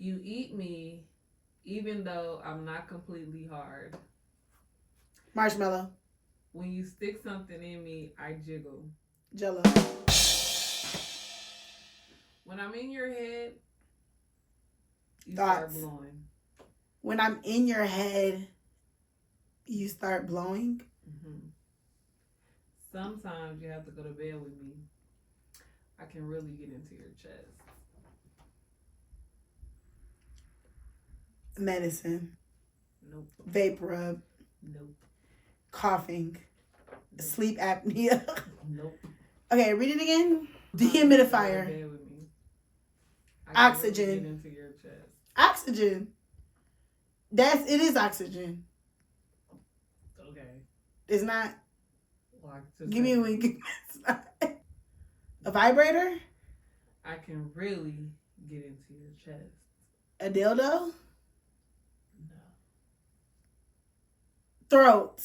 You eat me even though I'm not completely hard. Marshmallow. When you stick something in me, I jiggle. Jello. When I'm in your head, you Thoughts. start blowing. When I'm in your head, you start blowing? Mm-hmm. Sometimes you have to go to bed with me. I can really get into your chest. Medicine. Nope. Vape rub. Nope. Coughing. Sleep apnea. Nope. Okay, read it again. Dehumidifier. Bed with me. Oxygen. Really get into your chest. Oxygen. It is oxygen. Okay. It's not. Give me a wink. It's not. A vibrator? I can really get into your chest. A dildo? No. Throat?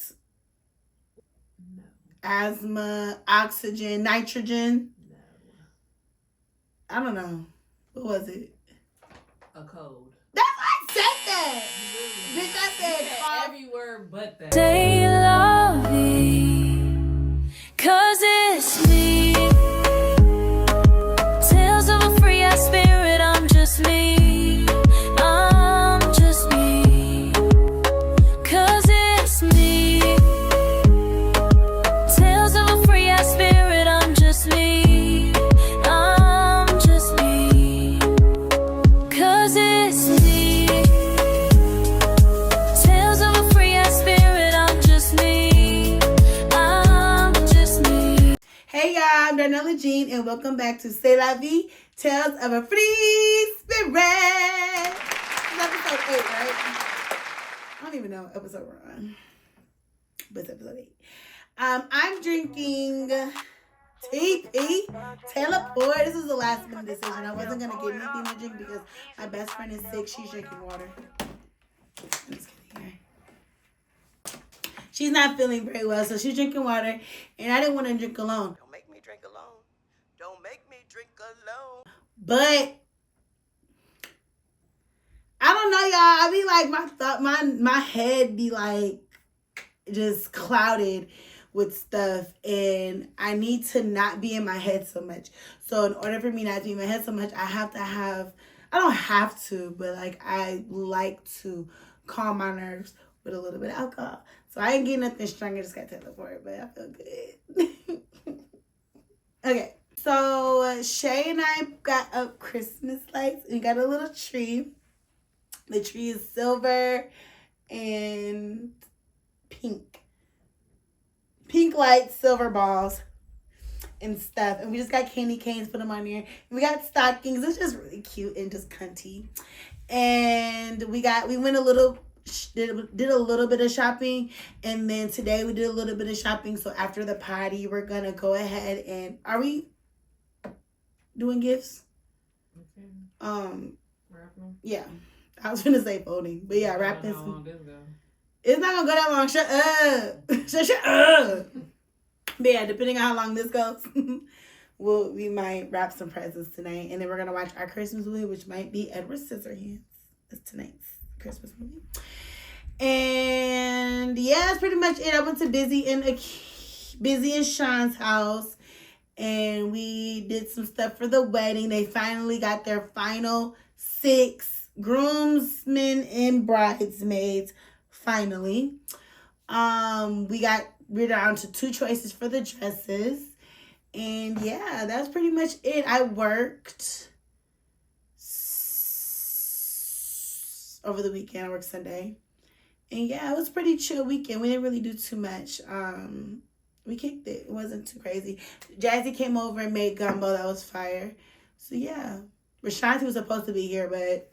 No. Asthma, oxygen, nitrogen? No. I don't know. What was it? A code. That's why I said that. Bitch, I said every word but that. Say you love me, 'cause it's me. Tales of a free ass spirit, I'm just me. I'm just me, 'cause it's me. Tales of a free ass spirit, I'm just me. I'm just me, 'cause it's me. Tales of a free ass spirit, I'm just me. I'm just me. Hey y'all, I'm Brenae Jean, and welcome back to C'est La Vie, Tales of a Free Spirit. It's episode 8, right? I don't even know what episode we're on, but it's episode 8. I'm drinking T.O.A.F. Teleport. This is the last minute decision. I wasn't going to get anything to drink because my best friend is sick. She's drinking water. I'm just kidding here. She's not feeling very well, so she's drinking water, and I didn't want to drink alone. Don't make me drink alone. Don't make me drink alone. But I don't know, y'all. I be like my head be like just clouded with stuff, and I need to not be in my head so much. So in order for me not to be in my head so much, I don't have to, but like I like to calm my nerves with a little bit of alcohol. So I ain't getting nothing strong. I just got teleport, but I feel good. Okay. So Shay and I got up Christmas lights. We got a little tree. The tree is silver and pink. Pink lights, silver balls, and stuff. And we just got candy canes, put them on here. And we got stockings. It's just really cute and just cunty. And we went a little, did a little bit of shopping. And then today we did a little bit of shopping. So after the party, we're going to go ahead and, are we doing gifts? Okay. Wrapping them? Yeah. I was gonna say folding, but yeah, wrapping How long this go? It's not gonna go that long. Shut up. Shut up. But yeah, depending on how long this goes, we might wrap some presents tonight, and then we're gonna watch our Christmas movie, which might be Edward Scissorhands. That's tonight's Christmas movie. And yeah, that's pretty much it. I went to Busy and Sean's house, and we did some stuff for the wedding. They finally got their final 6 groomsmen and bridesmaids. Finally, we're down to 2 choices for the dresses, and yeah, that's pretty much it. I worked over the weekend. I worked Sunday, and yeah, it was a pretty chill weekend. We didn't really do too much. We kicked it. It wasn't too crazy. Jazzy came over and made gumbo. That was fire. So yeah. Rashanti was supposed to be here, but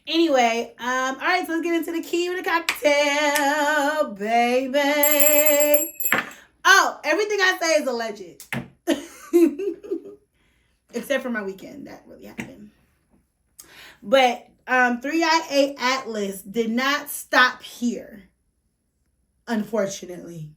Anyway, all right, so let's get into the key with the cocktail, baby. Oh, everything I say is alleged. Except for my weekend. That really happened. But 3IA Atlas did not stop here, unfortunately.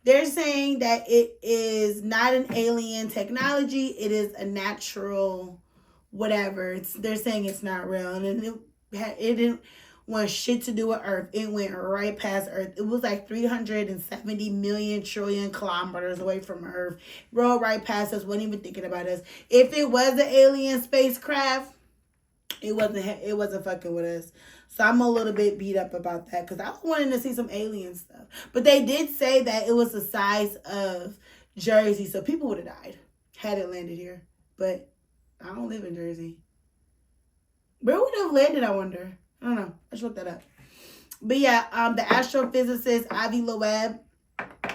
They're saying that it is not an alien technology. It is a natural whatever. They're saying it's not real. And it didn't want shit to do with Earth. It went right past Earth. It was like 370 million trillion kilometers away from Earth. Rolled right past us. Wasn't even thinking about us. If it was an alien spacecraft, it wasn't fucking with us. So I'm a little bit beat up about that because I was wanting to see some alien stuff. But they did say that it was the size of Jersey, so people would have died had it landed here. But I don't live in Jersey. Where would it have landed, I wonder? I don't know. I should look that up. But yeah, the astrophysicist Avi Loeb,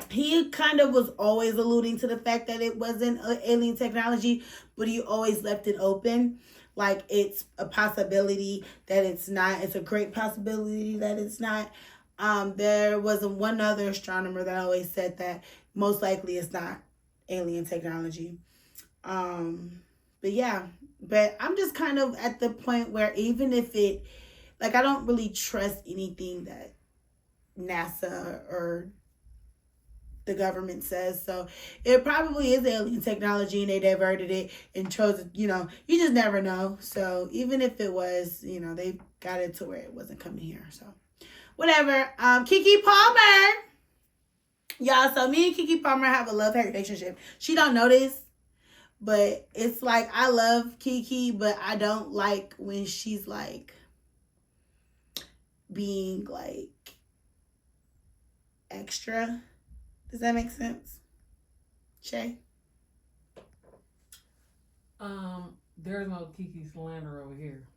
he kind of was always alluding to the fact that it wasn't an alien technology, but he always left it open. Like, it's a possibility that it's not. It's a great possibility that it's not. There was one other astronomer that always said that most likely it's not alien technology. But yeah. But I'm just kind of at the point where even if it... Like, I don't really trust anything that NASA or the government says. So it probably is alien technology and they diverted it and chose, you just never know. So even if it was, they got it to where it wasn't coming here. So whatever. Keke Palmer. Y'all, so me and Keke Palmer have a love-hate relationship. She don't know this, but it's like I love Keke, but I don't like when she's like being like extra. Does that make sense? Shay? There's no Kiki slander over here.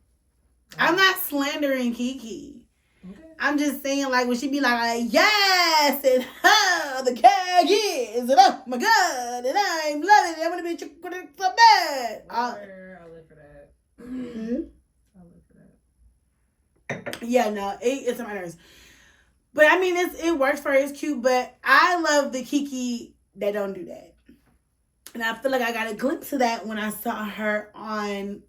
I'm not slandering Keke. Okay. I'm just saying, like, when she be like, yes, and the cat is, and oh my God, and I'm loving it. I'm gonna be so bad. I live for that. Mm-hmm. I live for that. Yeah, no, it's on my nerves. But I mean, it works for her. It's cute. But I love the Keke that don't do that. And I feel like I got a glimpse of that when I saw her on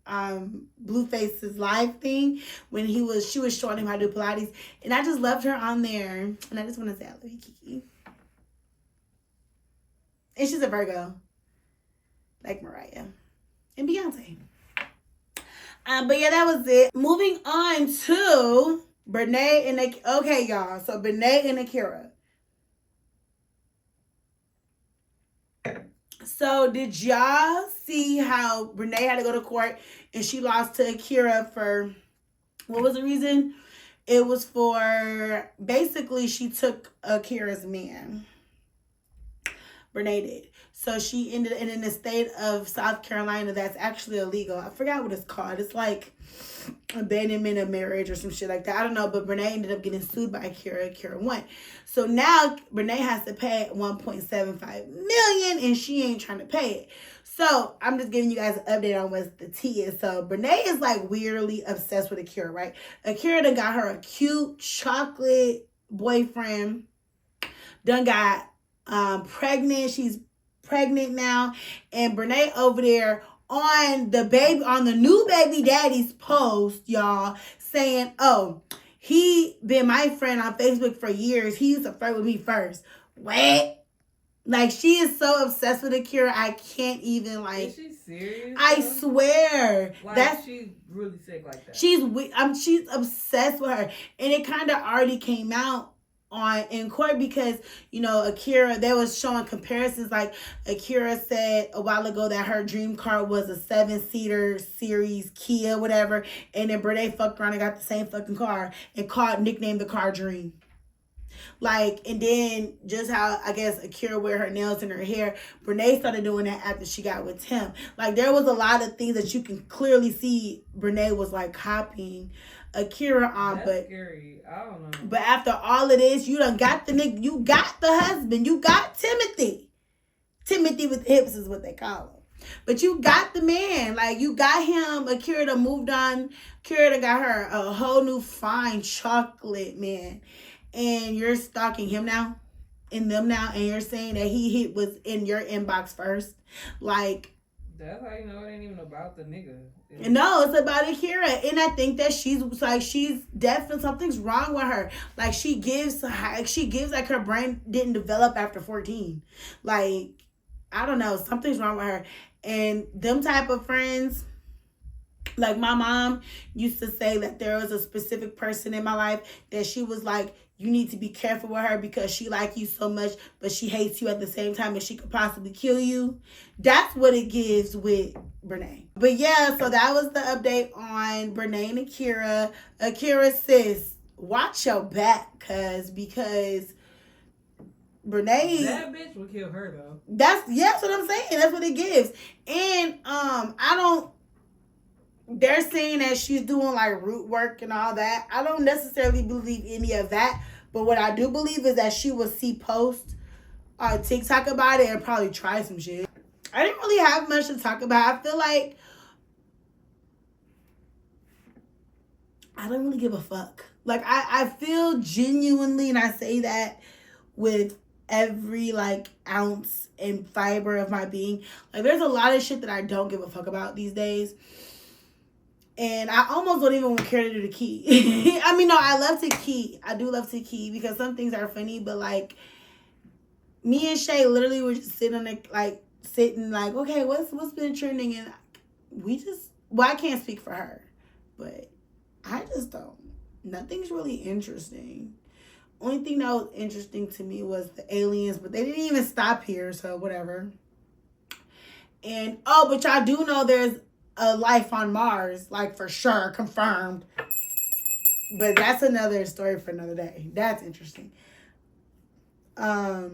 Blueface's live thing when she was showing him how to do Pilates. And I just loved her on there. And I just want to say I love you, Keke. And she's a Virgo. Like Mariah. And Beyonce. But yeah, that was it. Moving on to Brenae and okay, y'all. So Brenae and Akira. So did y'all see how Brenae had to go to court and she lost to Akira for, what was the reason? It was for, basically she took Akira's man. Brenae did. So she ended, and in the state of South Carolina, that's actually illegal. I forgot what it's called. It's like abandonment of marriage or some shit like that. I don't know, but Brenae ended up getting sued by Akira. Akira won. So now Brenae has to pay $1.75 million, and she ain't trying to pay it. So I'm just giving you guys an update on what the tea is. So Brenae is like weirdly obsessed with Akira, right? Akira done got her a cute chocolate boyfriend. Done got pregnant. She's pregnant now, and Brenae over there on the new baby daddy's post, y'all, saying, oh, he been my friend on Facebook for years. He used to flirt with me first. What? Like, she is so obsessed with Akira, I can't even, like... Is she serious? I swear. Like, she's really sick like that. She's obsessed with her. And it kind of already came out in court because, Akira, they was showing comparisons. Like, Akira said a while ago that her dream car was a 7-seater series Kia, whatever. And then Brenae fucked around and got the same fucking car and nicknamed the car Dream. Like, and then just how, I guess, Akira wear her nails in her hair, Brenae started doing that after she got with Tim. Like, there was a lot of things that you can clearly see Brenae was, like, copying Akira on. That's scary. I don't know. But after all of this, you done got the nigga, you got the husband, you got Timothy. Timothy with hips is what they call him. But you got the man. Like, you got him. Akira done moved on. Akira done got her a whole new fine chocolate man. And you're stalking him now, and them now, and you're saying that he was in your inbox first. Like, That's how you know it ain't even about the nigga. No, it's about Akira, and I think that she's definitely something's wrong with her. Like she gives like her brain didn't develop after 14. Like I don't know, something's wrong with her. And them type of friends, like my mom used to say that there was a specific person in my life that she was like, you need to be careful with her because she like you so much, but she hates you at the same time and she could possibly kill you. That's what it gives with Brenae. But yeah, so that was the update on Brenae and Akira. Akira, sis, watch your back, because Brenae, that bitch will kill her though. That's what I'm saying. That's what it gives. And they're saying that she's doing like root work and all that. I don't necessarily believe any of that, but what I do believe is that she will see posts on TikTok about it and probably try some shit. I didn't really have much to talk about. I feel like I don't really give a fuck. Like I feel genuinely, and I say that with every like ounce and fiber of my being, like there's a lot of shit that I don't give a fuck about these days. And I almost don't even care to do the key. I mean, no, I love to key. I do love to key because some things are funny, but like me and Shay literally were just sitting okay, what's been trending? And I can't speak for her, but I just don't. Nothing's really interesting. Only thing that was interesting to me was the aliens, but they didn't even stop here, so whatever. And but y'all do know there's a life on Mars, like for sure, confirmed. But that's another story for another day. That's interesting. Yeah,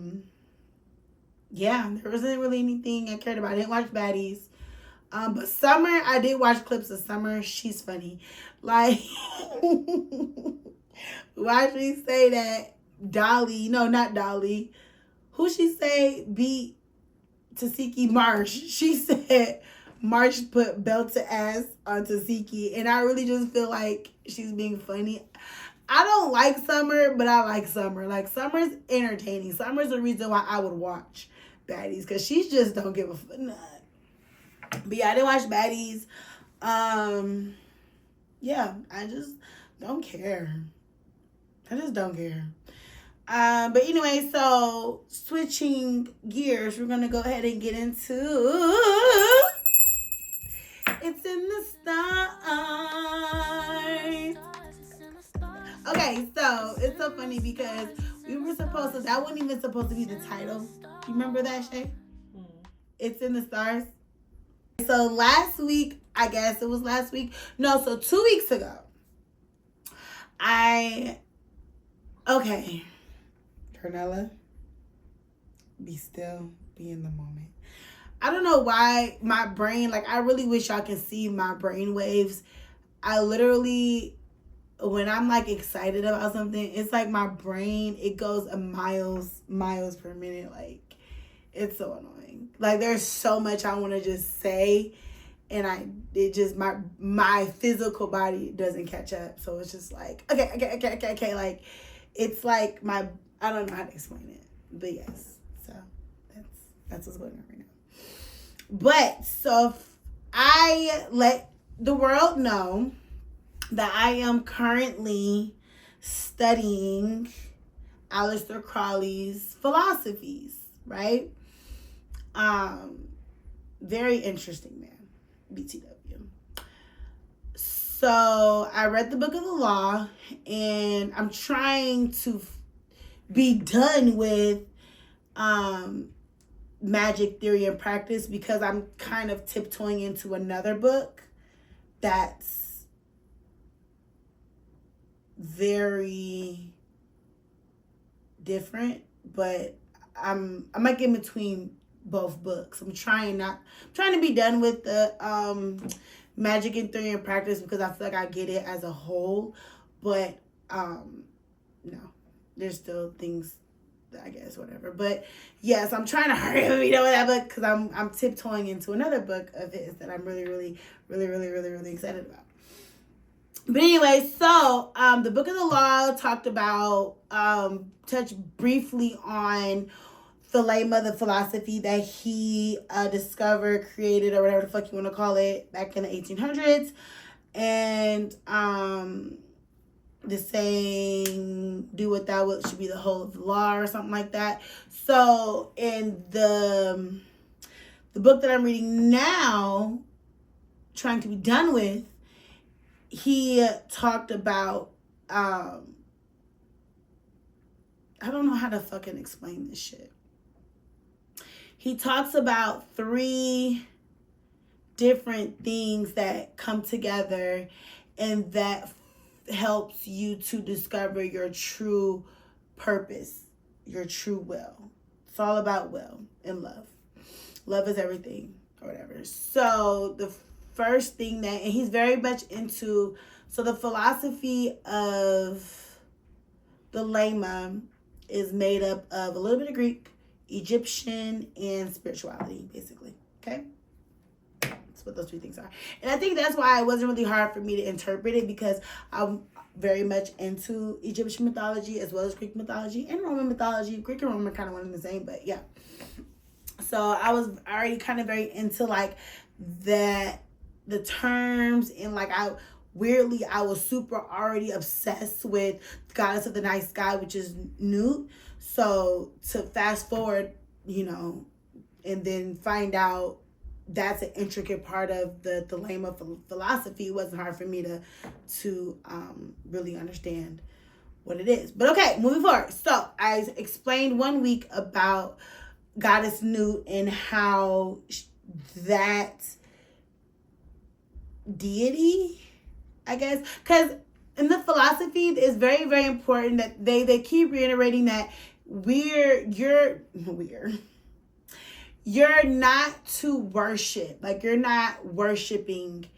there wasn't really anything I cared about. I didn't watch Baddies. But Summer, I did watch clips of Summer. She's funny. Like, why should she say that Dolly, no, not Dolly. Who she say beat Tasiki Marsh? She said Marsh put belt to ass on Tasiki, and I really just feel like she's being funny. I don't like Summer, but I like Summer. Like, Summer's entertaining. Summer's the reason why I would watch Baddies, because she just don't give a fuck. But yeah, I didn't watch Baddies. Yeah, I just don't care. I just don't care. But anyway, so switching gears, we're going to go ahead and get into It's in the Stars. Okay, so it's so funny because we were supposed to, that wasn't even supposed to be the title. You remember that, Shay? It's in the Stars. So last week, I guess it was last week. No, so 2 weeks ago, okay, Pernella, be still, be in the moment. I don't know why my brain, like, I really wish y'all can see my brain waves. I literally, when I'm like excited about something, it's like my brain, it goes a miles per minute. Like, it's so annoying. Like, there's so much I want to just say, and my physical body doesn't catch up. So it's just like, okay. Like, it's like I don't know how to explain it, but yes. So that's what's going on right now. But so I let the world know that I am currently studying Aleister Crowley's philosophies, right? Very interesting man, BTW. So I read the Book of the Law, and I'm trying to be done with Magic Theory and Practice, because I'm kind of tiptoeing into another book that's very different, but I'm like in between both books. I'm trying to be done with the Magic and Theory and Practice, because I feel like I get it as a whole, but no, there's still things, I guess, whatever. But yes, I'm trying to hurry up and be done with that book, because I'm tiptoeing into another book of his that I'm really excited about. But anyway, so the Book of the Law talked about, touched briefly on Thelema, the philosophy that he discovered, created, or whatever the fuck you want to call it, back in the 1800s. And the saying, do what thou wilt should be the whole of the law, or something like that. So in the book that I'm reading now, trying to be done with, he talked about, I don't know how to fucking explain this shit. He talks about 3 different things that come together and that helps you to discover your true purpose, your true will. It's all about will and love. Love is everything, or whatever. So the first thing that, and he's very much into, so the philosophy of the Thelema is made up of a little bit of Greek, Egyptian, and spirituality, basically. Okay? That's what those 3 things are. And I think that's why it wasn't really hard for me to interpret it, because I'm very much into Egyptian mythology as well as Greek mythology and Roman mythology. Greek and Roman are kind of one and the same, but yeah. So I was already kind of very into like that, the terms, and like I was super already obsessed with the goddess of the night sky, which is Nut. So to fast forward, you know, and then find out that's an intricate part of the Thelema philosophy, it wasn't hard for me to really understand what it is. But okay, moving forward. So I explained 1 week about Goddess Nut and how that deity, I guess, because in the philosophy, it's very, very important that they keep reiterating that you're not to worship. Like, you're not worshiping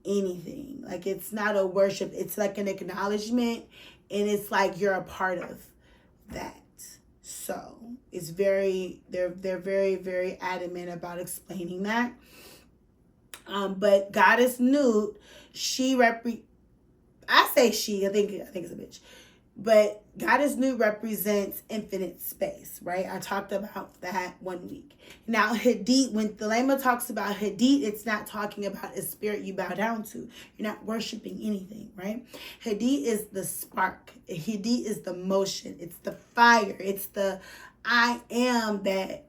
anything. Like, it's not a worship. It's like an acknowledgement, and it's like you're a part of that. So it's very, they're very, very adamant about explaining that. But Goddess Nut, I think it's a bitch. But Goddess Nut represents infinite space, right? I talked about that 1 week. Now, Hadith, when Thelema talks about Hadith, it's not talking about a spirit you bow down to. You're not worshiping anything, right? Hadith is the spark. Hadith is the motion. It's the fire. It's the I am that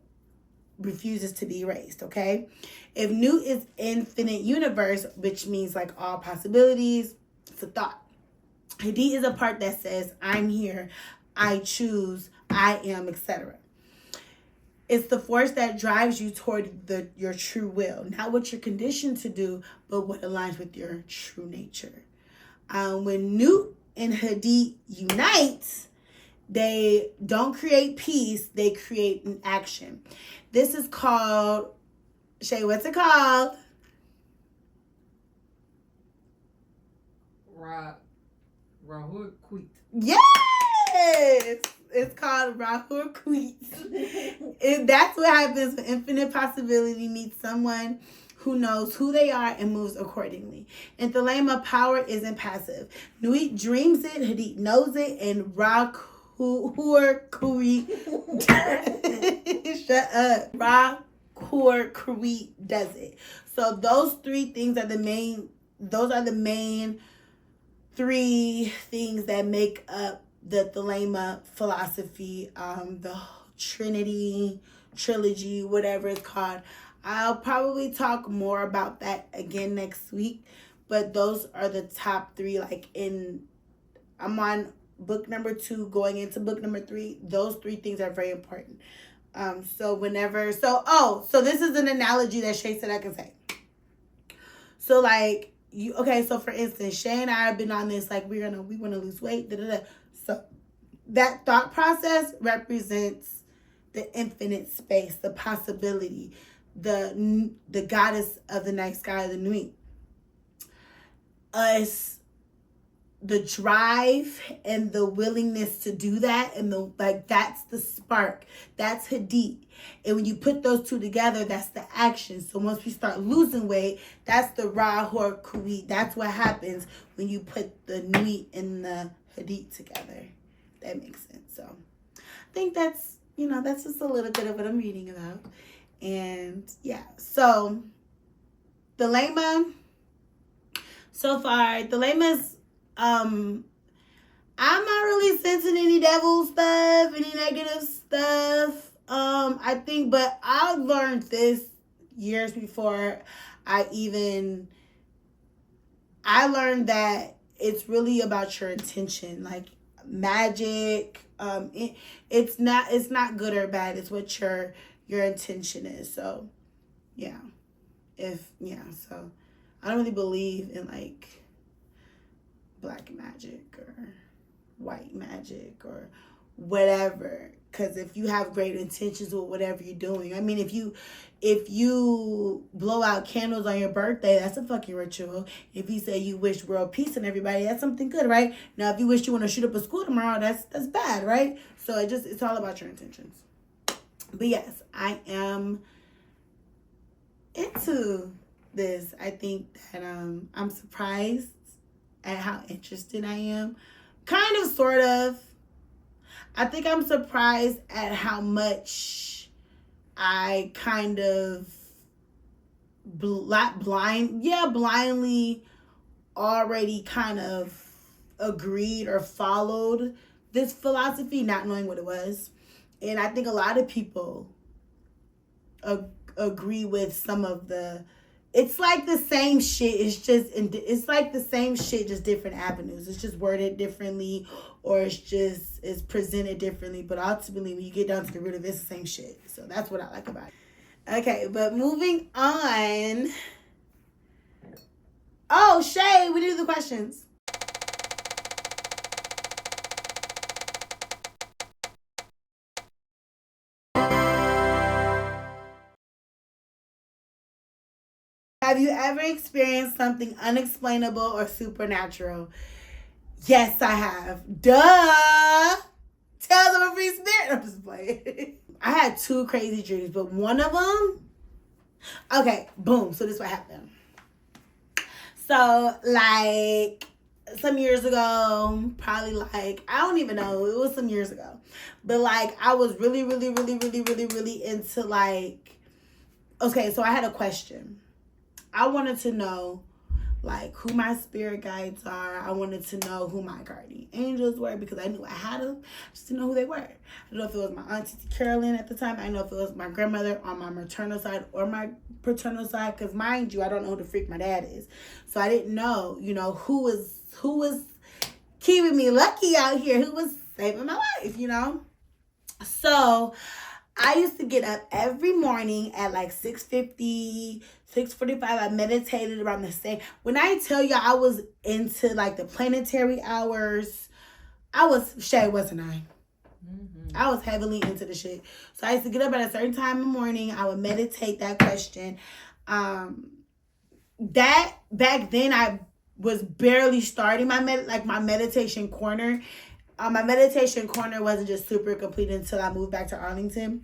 refuses to be erased, okay? If Nut is infinite universe, which means like all possibilities, it's a thought. Hadith is a part that says, I'm here, I choose, I am, etc. It's the force that drives you toward your true will. Not what you're conditioned to do, but what aligns with your true nature. When Nut and Hadith unite, they don't create peace, they create an action. This is called, Shay, what's it called? Ra-Hoor-Khuit. Yes! It's called Ra-Hoor-Khuit. And that's what happens when infinite possibility meets someone who knows who they are and moves accordingly. In Thelema, power isn't passive. Nut dreams it, Hadith knows it, and Ra-Hoor-Khuit shut up. Ra-Hoor-Khuit does it. So those 3 things are the main 3 things that make up the Thelema philosophy, the trilogy, whatever it's called. I'll probably talk more about that again next week, but those are the top 3. I'm on book number 2, going into book number 3. Those 3 things are very important. So this is an analogy that Shay said I can say. So like, so for instance, Shay and I have been on this, like, we want to lose weight, So that thought process represents the infinite space, the possibility, the goddess of the night sky, the Nui. Us, the drive and the willingness to do that, and that's the spark. That's Hadith. And when you put those 2 together, that's the action. So once we start losing weight, that's the Ra-Hoor-Khuit. That's what happens when you put the Nui and the Hadith together. That makes sense. So I think that's you know, that's just a little bit of what I'm reading about. And yeah, so Thelema, so far, Thelema's, I'm not really sensing any devil stuff, any negative stuff. I think, but I learned this years before I learned that it's really about your intention. Like magic, it's not good or bad. It's what your intention is. So yeah. So I don't really believe in like black magic or white magic or whatever, because if you have great intentions with whatever you're doing, I mean, if you blow out candles on your birthday, that's a fucking ritual. If you say you wish world peace on everybody, that's something good, right? Now if you wish you want to shoot up a school tomorrow, that's bad, right? So it's all about your intentions. But yes, I am into this. I think that I'm surprised at how interested I am. Kind of, sort of. I think I'm surprised at how much I kind of blindly already kind of agreed or followed this philosophy, not knowing what it was. And I think a lot of people agree with some of the, it's like the same shit. It's like the same shit, just different avenues. It's just worded differently, or it's presented differently. But ultimately, when you get down to the root of it, it's the same shit. So that's what I like about it. Okay, but moving on. Oh, Shay, we do the questions. Have you ever experienced something unexplainable or supernatural? Yes, I have. Duh! Tales of a Free Spirit. I'm just playing. I had 2 crazy dreams, but one of them... Okay, boom. So this is what happened. So, like, some years ago, probably like, I don't even know. It was some years ago. But, like, I was really into, like... Okay, so I had a question. I wanted to know, like, who my spirit guides are. I wanted to know who my guardian angels were, because I knew I had them. I just didn't know who they were. I don't know if it was my auntie Carolyn at the time. I didn't know if it was my grandmother on my maternal side or my paternal side, because mind you, I don't know who the freak my dad is. So I didn't know, you know, who was keeping me lucky out here, who was saving my life, you know. So I used to get up every morning at like 6:50, 6:45. I meditated around the same. When I tell you I was into like the planetary hours, Shay, wasn't I? Mm-hmm. I was heavily into the shit. So I used to get up at a certain time in the morning. I would meditate that question. That back then I was barely starting my meditation corner. My meditation corner wasn't just super complete until I moved back to Arlington.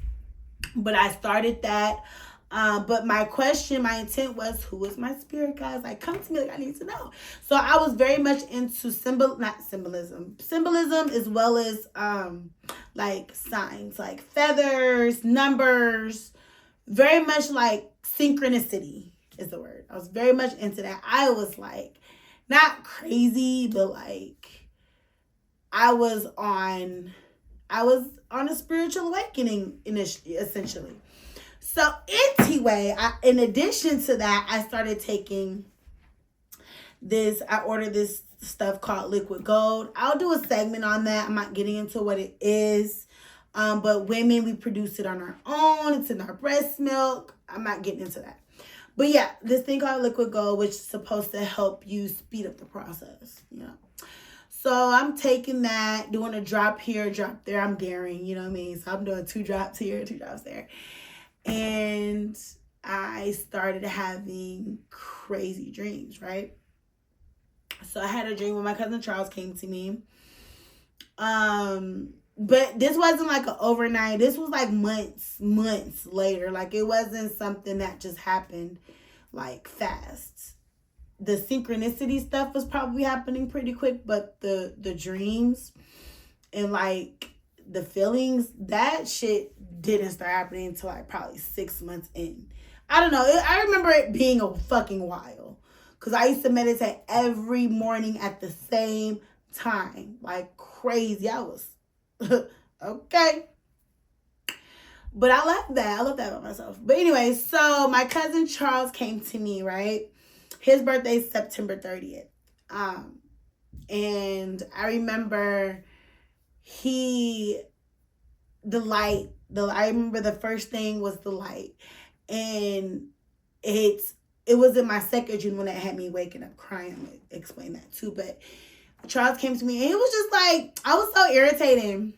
But I started that. But my intent was, who was my spirit guides? Like, come to me, like, I need to know. So I was very much into symbolism as well as like signs, like feathers, numbers, very much like synchronicity is the word. I was very much into that. I was like, not crazy, but like, I was on a spiritual awakening initially, essentially. So anyway, in addition to that, I started taking this. I ordered this stuff called liquid gold. I'll do a segment on that. I'm not getting into what it is. But women, we produce it on our own. It's in our breast milk. I'm not getting into that. But yeah, this thing called liquid gold, which is supposed to help you speed up the process, you know. So I'm taking that, doing a drop here, drop there. I'm daring, you know what I mean? So I'm doing 2 drops here, 2 drops there. And I started having crazy dreams, right? So I had a dream when my cousin Charles came to me. But this wasn't like an overnight. This was like months later. Like, it wasn't something that just happened like fast. The synchronicity stuff was probably happening pretty quick, but the dreams and like the feelings, that shit didn't start happening until like probably 6 months in. I don't know. I remember it being a fucking while. Because I used to meditate every morning at the same time. Like crazy. I was, okay. But I love that. I love that about myself. But anyway, so my cousin Charles came to me, right? His birthday is September 30th. And I remember I remember the first thing was the light. And it was in my second dream when it had me waking up crying. I'm going to explain that too. But Charles came to me and it was just like, I was so irritated.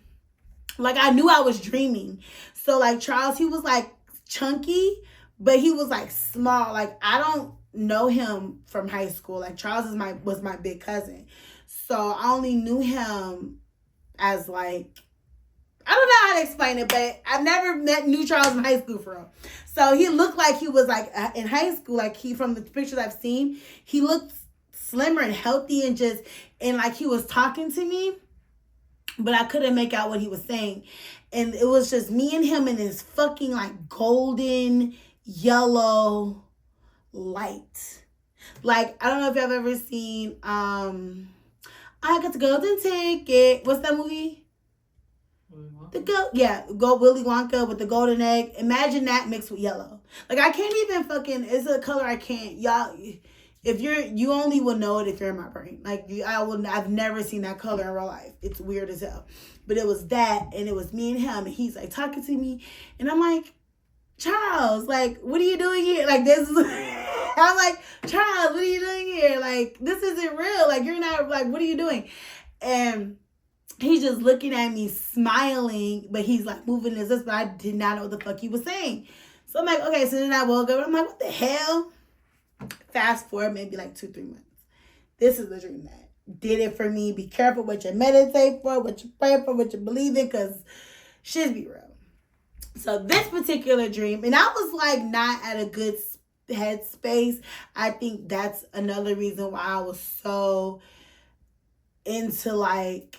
Like I knew I was dreaming. So like Charles, he was like chunky, but he was like small. Like I don't know him from high school. Like Charles was my big cousin. So I only knew him as like, I don't know how to explain it, but I've never knew Charles in high school for real. So he looked like he was like in high school, like from the pictures I've seen, he looked slimmer and healthy and like he was talking to me, but I couldn't make out what he was saying. And it was just me and him in this fucking like golden yellow light. Like, I don't know if y'all have ever seen, I Got the Golden Ticket. What's that movie? Willy Wonka with the golden egg. Imagine that mixed with yellow. Like I can't even it's a color I can't. Y'all, if you only will know it if you're in my brain. Like I've never seen that color in real life. It's weird as hell. But it was that, and it was me and him, and he's like talking to me, and I'm like, Charles, like, what are you doing here? Like this is I'm like, Charles, what are you doing here? Like, this isn't real. Like, you're not, like, what are you doing? And he's just looking at me, smiling, but he's like moving his lips, but I did not know what the fuck he was saying. So I'm like, okay, so then I woke up, and I'm like, what the hell? Fast forward maybe like 2-3 months. This is the dream that did it for me. Be careful what you meditate for, what you pray for, what you believe in, because shit be real. So this particular dream, and I was like not at a good headspace. I think that's another reason why I was so into like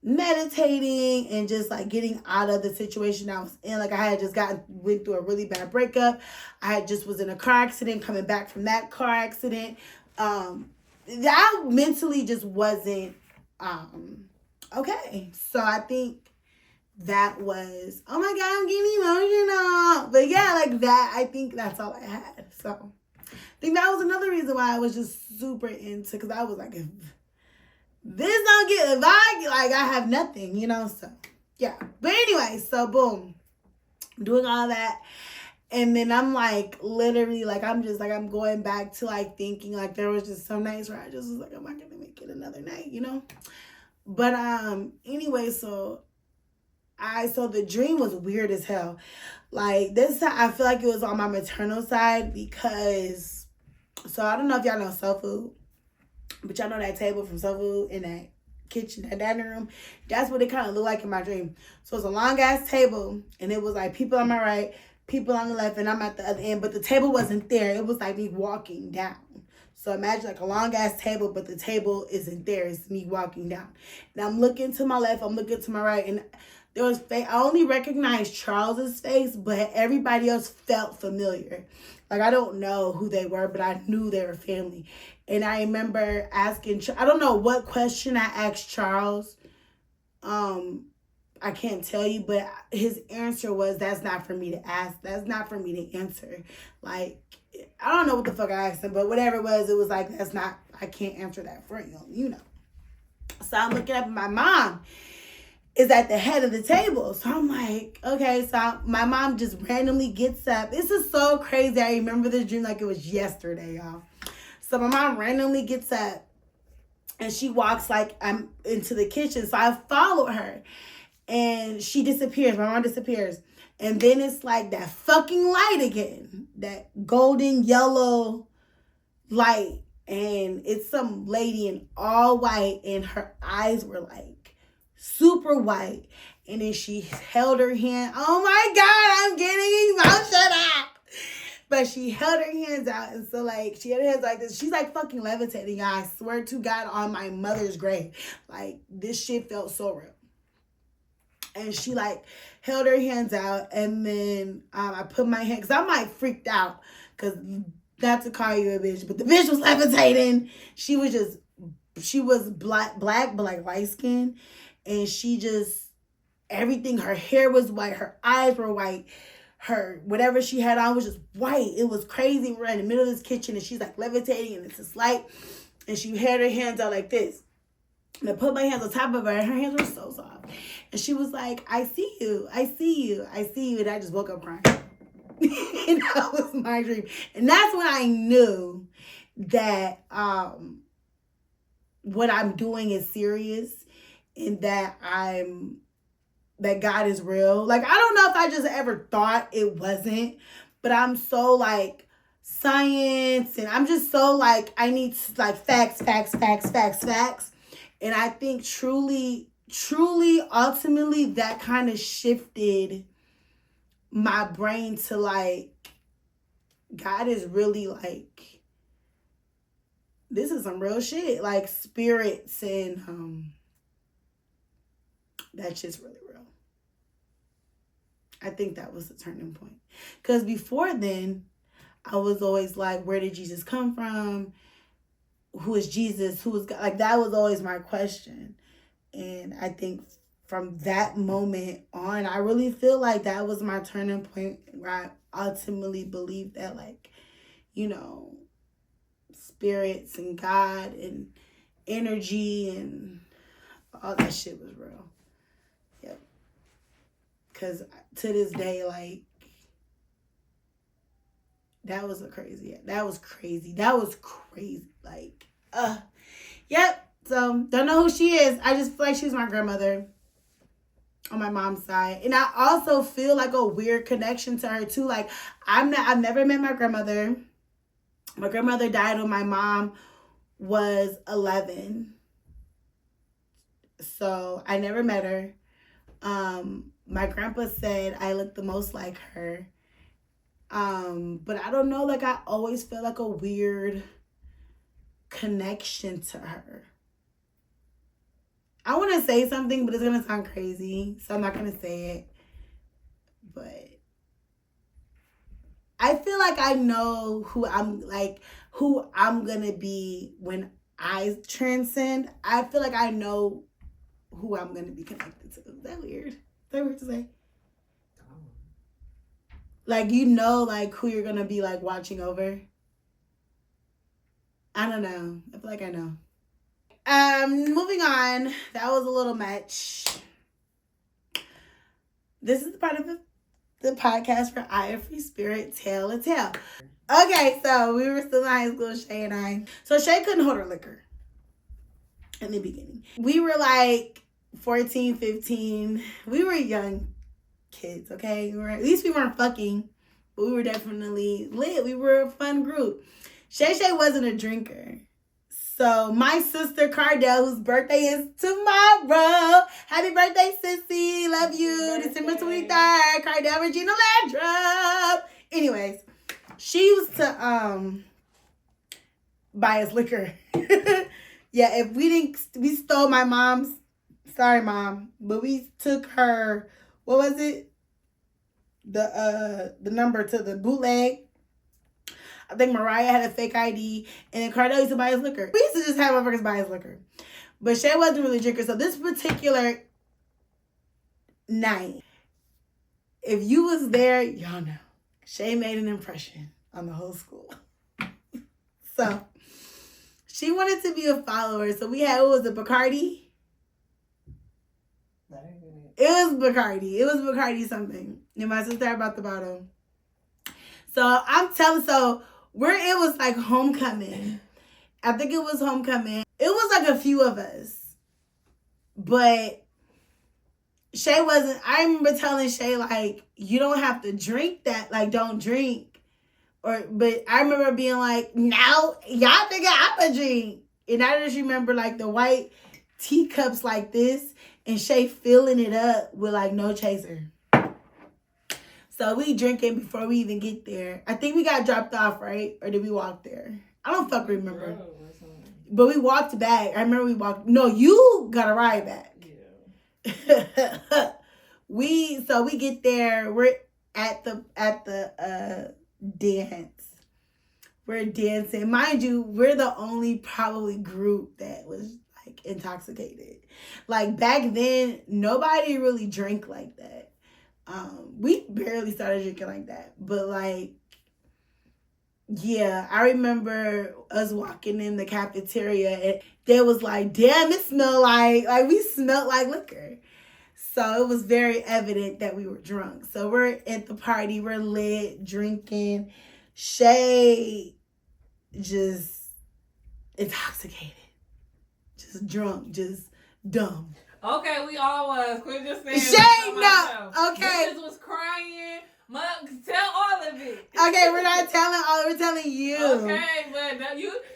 meditating and just like getting out of the situation I was in. Like I had just went through a really bad breakup. I just was in a car accident, coming back from that car accident. I mentally just wasn't okay. So I think that was, oh my God, I'm getting emotional. But yeah, like that, I think that's all I had. So I think that was another reason why I was just super into, because I was like, if this don't get a vibe, like I have nothing, so yeah. But anyway, so boom, doing all that. And then I'm like, literally, like, I'm just like, I'm going back to like thinking like there was just some nights where I just was like, I'm not going to make it another night, But anyway, so the dream was weird as hell. Like this time, I feel like it was on my maternal side because, so I don't know if y'all know soul food, but y'all know that table from soul food in that kitchen, that dining room. That's what it kind of looked like in my dream. So it's a long ass table, and it was like people on my right, people on the left, and I'm at the other end. But the table wasn't there. It was like me walking down. So imagine like a long ass table, but the table isn't there. It's me walking down. And I'm looking to my left, I'm looking to my right, and there was I only recognized Charles's face, but everybody else felt familiar. Like I don't know who they were, but I knew they were family. And I remember asking, I don't know what question I asked Charles. I can't tell you, but his answer was, that's not for me to ask. That's not for me to answer. Like, I don't know what the fuck I asked him, but whatever it was like, I can't answer that for you, So I'm looking up at my mom is at the head of the table. So I'm like, okay, so my mom just randomly gets up. This is so crazy. I remember this dream like it was yesterday, y'all. So my mom randomly gets up and she walks like I'm into the kitchen. So I follow her and she disappears. My mom disappears. And then it's like that fucking light again, that golden yellow light. And it's some lady in all white and her eyes were like super white. And then she held her hand. Oh my God, I'm getting emotional. But she held her hands out. And so like, she had her hands like this. She's like fucking levitating. Y'all. I swear to God on my mother's grave. Like this shit felt so real. And she like held her hands out, and then I put my hand, because I'm like freaked out, because not to call you a bitch, but the bitch was levitating. She was black, but like light skin, and she just, everything, her hair was white, her eyes were white, her whatever she had on was just white. It was crazy. We're in the middle of this kitchen, and she's like levitating, and it's this light, and she had her hands out like this. And I put my hands on top of her, and her hands were so soft. And she was like, I see you, I see you, I see you. And I just woke up crying. And that was my dream. And that's when I knew that what I'm doing is serious, and that God is real. Like, I don't know if I just ever thought it wasn't, but I'm so like science, and I'm just so like, I need like facts. And I think truly, ultimately, that kind of shifted my brain to like, God is really like, this is some real shit. Like spirits, and that shit's really real. I think that was the turning point. Because before then, I was always like, where did Jesus come from? Who is Jesus? Who is God? Like, that was always my question. And I think from that moment on, I really feel like that was my turning point, where I ultimately believed that, like, you know, spirits and God and energy and all that shit was real. Yep. Because to this day, like, that was crazy. Like, yep. So, don't know who she is. I just feel like she's my grandmother on my mom's side. And I also feel like a weird connection to her too. Like, I've never met my grandmother. My grandmother died when my mom was 11. So, I never met her. My grandpa said I look the most like her. But I don't know, like, I always feel like a weird connection to her. I want to say something, but it's going to sound crazy, so I'm not going to say it. But I feel like I know who I'm going to be when I transcend. I feel like I know who I'm going to be connected to. Is that weird? Is that weird to say? Like, you know, like, who you're going to be, like, watching over. I don't know. I feel like I know. Moving on. That was a little much. This is the part of the podcast for I Am Free Spirit, Tell a Tale. Okay, so we were still in high school, Shay and I. So Shay couldn't hold her liquor in the beginning. We were like 14, 15. We were young kids, okay? At least we weren't fucking, but we were definitely lit. We were a fun group. Shay wasn't a drinker. So my sister Cardell, whose birthday is tomorrow. Happy birthday, sissy. Love you. December 23rd. Cardell Regina Landrum. Anyways, she used to buy us liquor. Yeah, if we stole my mom's, sorry mom, but we took her, what was it? The number to the bootleg. I think Mariah had a fake ID, and then Cardell used to buy his liquor. We used to just have motherfuckers buy his liquor. But Shay wasn't really a drinker, so this particular night, if you was there, y'all know, Shay made an impression on the whole school. So, she wanted to be a follower, so we had, what was it, Bacardi? It was Bacardi something. And my sister brought the bottle. So, where it was like homecoming. I think it was homecoming. It was like a few of us. But Shay wasn't, I remember telling Shay, like, you don't have to drink that. Like, don't drink. But I remember being like, now, y'all think I'm a drink. And I just remember, like, the white teacups like this. And Shay filling it up with, like, no chaser. So we drinking before we even get there. I think we got dropped off, right? Or did we walk there? I don't fucking remember. But we walked back. I remember we walked. No, you got a ride back. Yeah. we get there. We're at the dance. We're dancing. Mind you, we're the only probably group that was like intoxicated. Like back then, nobody really drank like that. We barely started drinking like that. But like, yeah, I remember us walking in the cafeteria and they was like, damn, it smelled like we smelled like liquor. So it was very evident that we were drunk. So we're at the party, we're lit, drinking. Shay just intoxicated, just drunk, just dumb. Okay, we all was. Quit just saying. Shay, no. Okay. Bitches was crying. Tell all of it. Okay, we're not telling all. We're telling you. Okay, but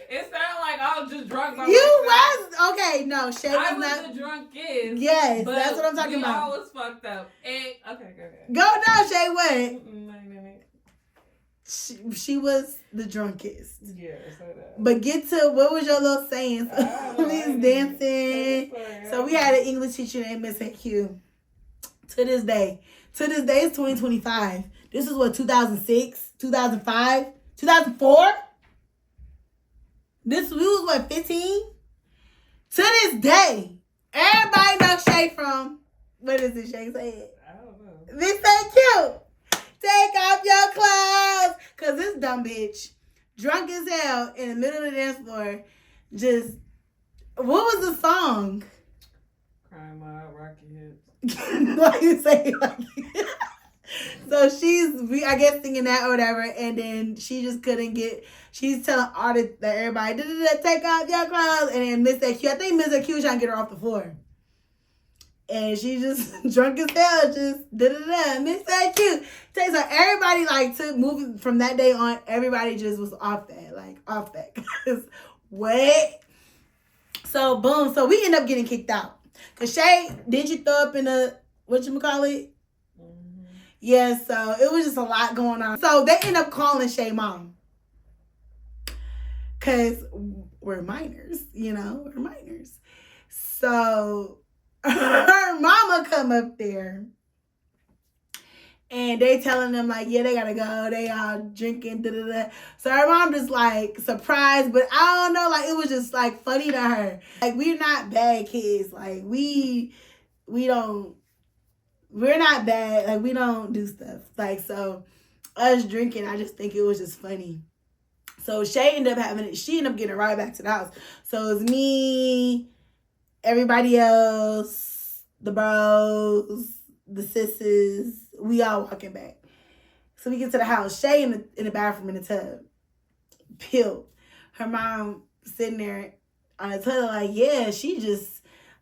it sounded like I was just drunk by you myself. was okay. No, Shay was I was not the drunkest. Yes, that's what I'm talking about. We all was fucked up. And okay, go ahead. Go now, Shay. What? No. She was the drunkest. Yeah, say that. But get to what was your little saying? We was dancing. So we had an English teacher named Miss AQ. To this day, it's 2025. This is what, 2006, 2005, 2004. We was what, 15? To this day, everybody knows Shay from. What is it? Shay said. I don't know. Miss AQ. Take off your clothes. Cause this dumb bitch, drunk as hell in the middle of the dance floor, just, what was the song? Crying my rocky hips. Why you say it like So I guess singing that or whatever, and then she just couldn't get, she's telling artists that everybody, take off your clothes, and then Miss AQ, I think Miss AQ was trying to get her off the floor. And she just drunk as hell, just Miss AQ. So everybody like took moving from that day on. Everybody just was off that. Cause what? So boom. So we end up getting kicked out. Cause Shay, did you throw up in a whatchamacallit? Mm-hmm. Yeah. So it was just a lot going on. So they end up calling Shay mom. Cause we're minors, we're minors. So her mama come up there and they telling them like, yeah, they gotta go, they all drinking, So her mom just like surprised, but I don't know, like it was just like funny to her. Like we're not bad kids, like we're not bad, like we don't do stuff. Like so us drinking, I just think it was just funny. So Shay ended up getting a ride back to the house. So it's me, everybody else, the bros, the sisters, we all walking back. So we get to the house. Shay in the bathroom in the tub, peeled. Her mom sitting there on the tub like, yeah,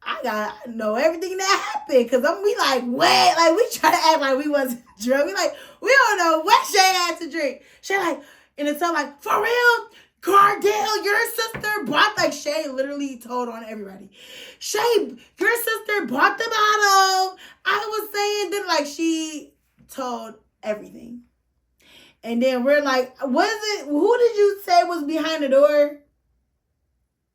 I know everything that happened. Cause we like, what? Like we try to act like we wasn't drunk. We like, we don't know what Shay had to drink. Shay like, in the tub like, for real? Cardell, your sister bought, like Shay literally told on everybody. Shay, your sister bought the bottle. I was saying that, like she told everything. And then we're like, who did you say was behind the door?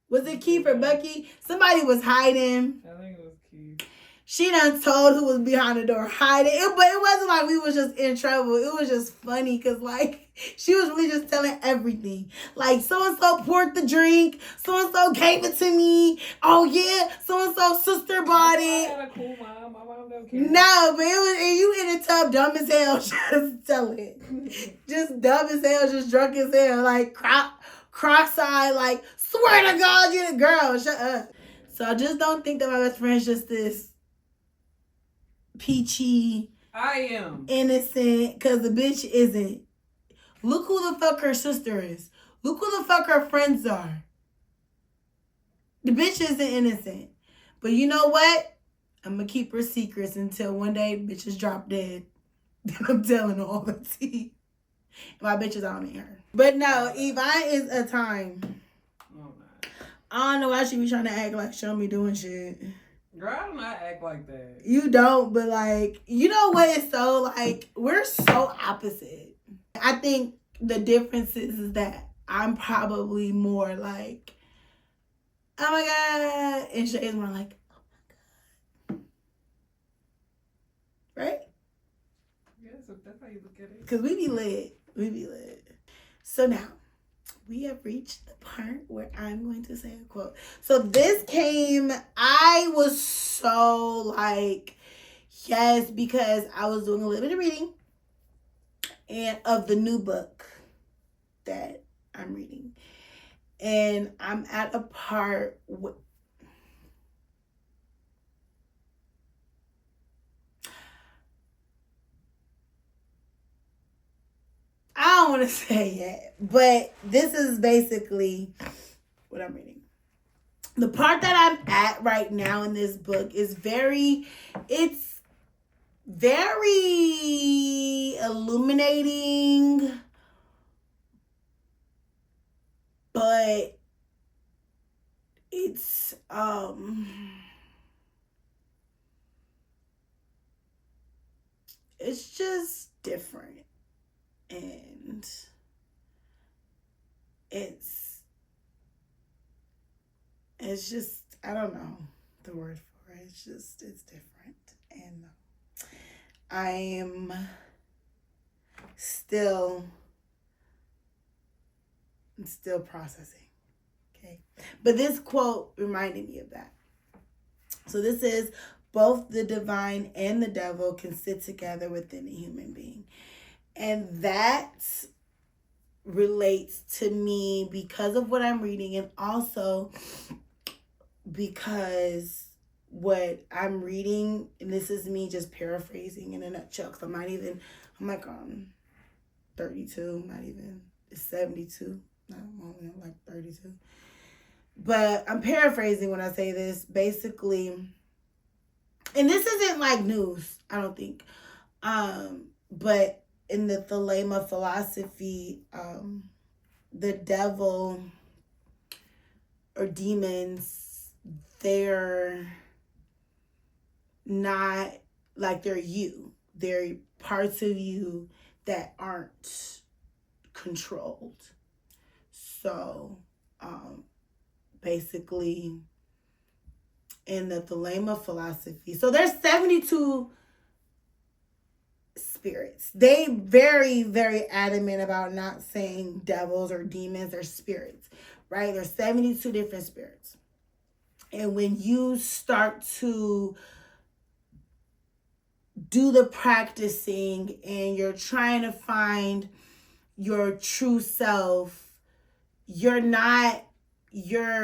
Was it Keith or Bucky? Somebody was hiding. I think it was Keith. She done told who was behind the door hiding. But it wasn't like we was just in trouble. It was just funny because like she was really just telling everything. Like so-and-so poured the drink. So-and-so gave it to me. Oh yeah, so-and-so sister bought it. I had a cool mom. My mom don't care. No, but it was, and you in the tub dumb as hell. Just tell it. Just dumb as hell, just drunk as hell. Like cross-eyed, like, swear to God, you the girl. Shut up. So I just don't think that my best friend's just this peachy, I am innocent, because the bitch isn't. Look who the fuck her sister is. Look who the fuck her friends are. The bitch isn't innocent. But you know what? I'm going to keep her secrets until one day bitches drop dead. Then I'm telling all the tea. My bitches on her. But no, Yvonne is a time. Oh, no. I don't know why she be trying to act like show me doing shit. Girl, I do not act like that. You don't, but like, you know what? It's so like, we're so opposite. I think the difference is that I'm probably more like, oh my God. And Shay's more like, oh my God. That's how you look at it. Because we be lit. We be lit. So now, we have reached the part where I'm going to say a quote. So this came, I was so like, yes, because I was doing a little bit of reading and of the new book that I'm reading. And I'm at a part I don't want to say yet, but this is basically what I'm reading. The part that I'm at right now in this book is it's very illuminating, but it's just different, and it's just, I don't know the word for it. It's different, and I am still processing. Okay, but this quote reminded me of that. So this is, both the divine and the devil can sit together within a human being. And that relates to me because of what I'm reading, and also because what I'm reading, and this is me just paraphrasing in a nutshell, because I'm like 32, not even, it's 72. I'm only like 32. But I'm paraphrasing when I say this, basically, and this isn't like news, I don't think. But in the Thelema philosophy, the devil or demons, they're not like they're you. They're parts of you that aren't controlled. So, basically, in the Thelema philosophy, so there's 72 spirits. They very, very adamant about not saying devils or demons or spirits, right? There's 72 different spirits. And when you start to do the practicing and you're trying to find your true self, you're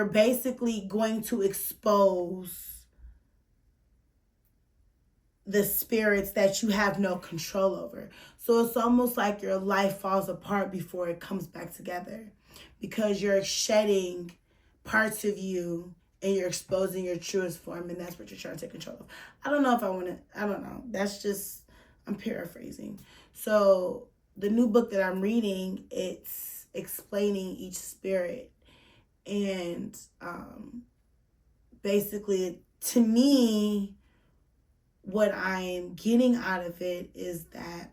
basically going to expose the spirits that you have no control over. So it's almost like your life falls apart before it comes back together, because you're shedding parts of you and you're exposing your truest form, and that's what you're trying to take control of. I don't know. That's just, I'm paraphrasing. So the new book that I'm reading, it's explaining each spirit. And basically, to me, what I'm getting out of it is that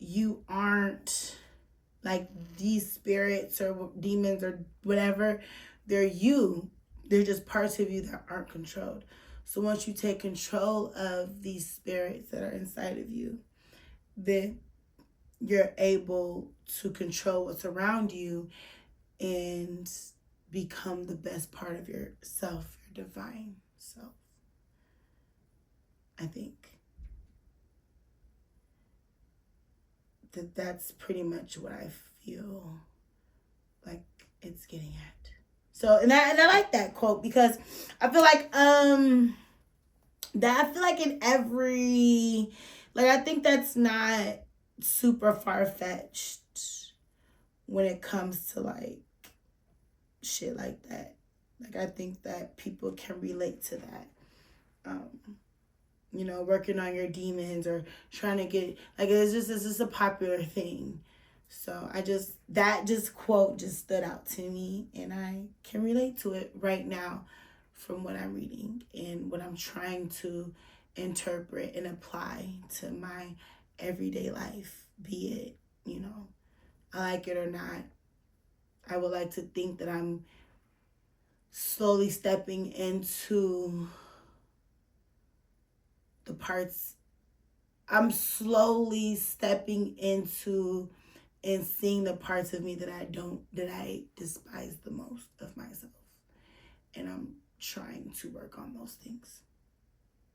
you aren't like these spirits or demons or whatever. They're you. They're just parts of you that aren't controlled. So once you take control of these spirits that are inside of you, then you're able to control what's around you and become the best part of yourself, your divine self. I think that's pretty much what I feel like it's getting at. So, and I like that quote, because I feel like in every, like, I think that's not super far-fetched when it comes to like shit like that. Like, I think that people can relate to that. Working on your demons or trying to get, like, it's just a popular thing. So that quote just stood out to me, and I can relate to it right now from what I'm reading and what I'm trying to interpret and apply to my everyday life, be it, I like it or not. I would like to think that I'm slowly stepping into the parts I'm slowly stepping into and seeing the parts of me that I despise the most of myself. And I'm trying to work on those things.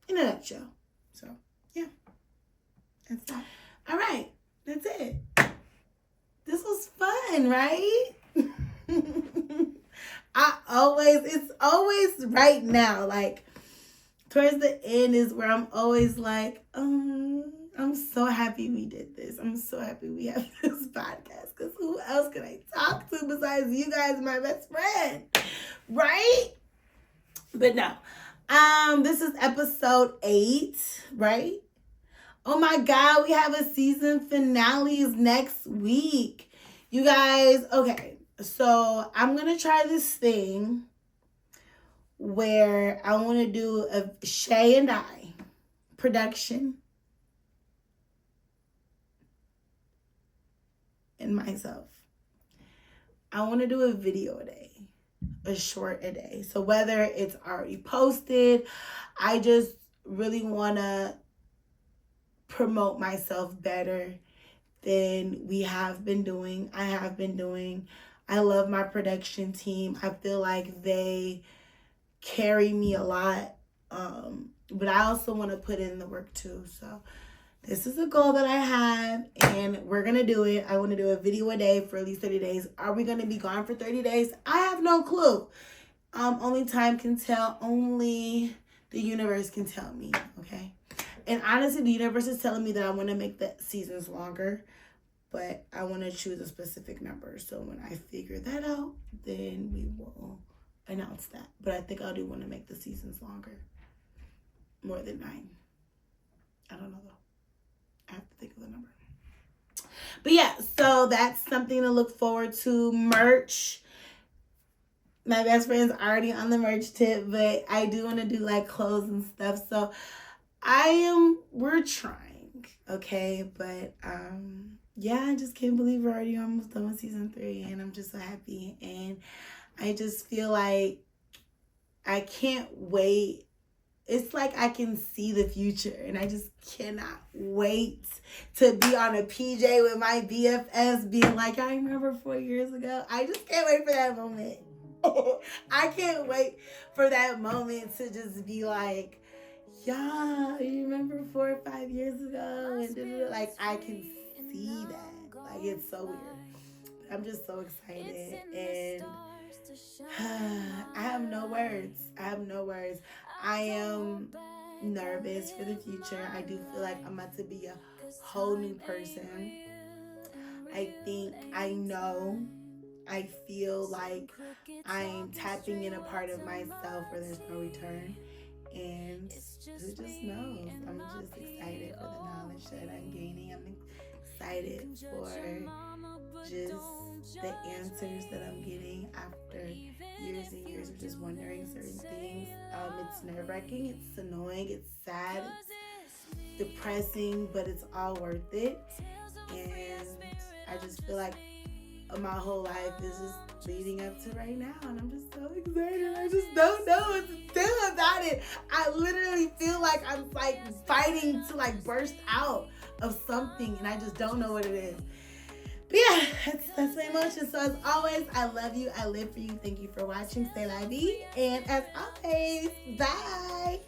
In a nutshell. So, yeah. That's that. All right. That's it. This was fun, right? It's always right now, like, towards the end is where I'm always like, I'm so happy we did this. I'm so happy we have this podcast, because who else can I talk to besides you guys, my best friend, right? But no, this is episode 8, right? Oh my God, we have a season finales next week. You guys, okay, so I'm going to try this thing where I want to do a Shay and I production and myself. I want to do a video a day, a short a day. So whether it's already posted, I just really want to promote myself better than we have been doing. I have been doing. I love my production team. I feel like they carry me a lot. But I also want to put in the work too. So this is a goal that I have, and we're going to do it. I want to do a video a day for at least 30 days. Are we going to be gone for 30 days? I have no clue. Only time can tell. Only the universe can tell me, okay? And honestly, the universe is telling me that I want to make the seasons longer, but I want to choose a specific number. So when I figure that out, then we will announce that. But I think I do want to make the seasons longer. More than 9. I don't know though. I have to think of the number. But yeah, so that's something to look forward to. Merch. My best friend's already on the merch tip, but I do want to do like clothes and stuff. So we're trying, okay? But yeah, I just can't believe we're already almost done with season 3, and I'm just so happy. And I just feel like I can't wait. It's like I can see the future, and I just cannot wait to be on a PJ with my BFFs being like, I remember 4 years ago. I just can't wait for that moment. I can't wait for that moment to just be like, yeah, you remember 4 or 5 years ago? And like, I can see that. Like, it's so weird. I'm just so excited, and I have no words. I am nervous for the future. I do feel like I'm about to be a whole new person. I think I know. I feel like I'm tapping in a part of myself where there's no return. And who just knows? I'm just excited for the knowledge that I'm gaining. I'm excited for just the answers that I'm getting after years and years of just wondering certain things. It's nerve-wracking, it's annoying, it's sad, it's depressing, but it's all worth it. And I just feel like my whole life is just leading up to right now, and I'm just so excited. I just don't know what to do about it. I literally feel like I'm like fighting to like burst out of something, and I just don't know what it is. But yeah, that's my emotion. So as always, I love you. I live for you. Thank you for watching. Stay lively. And as always, bye.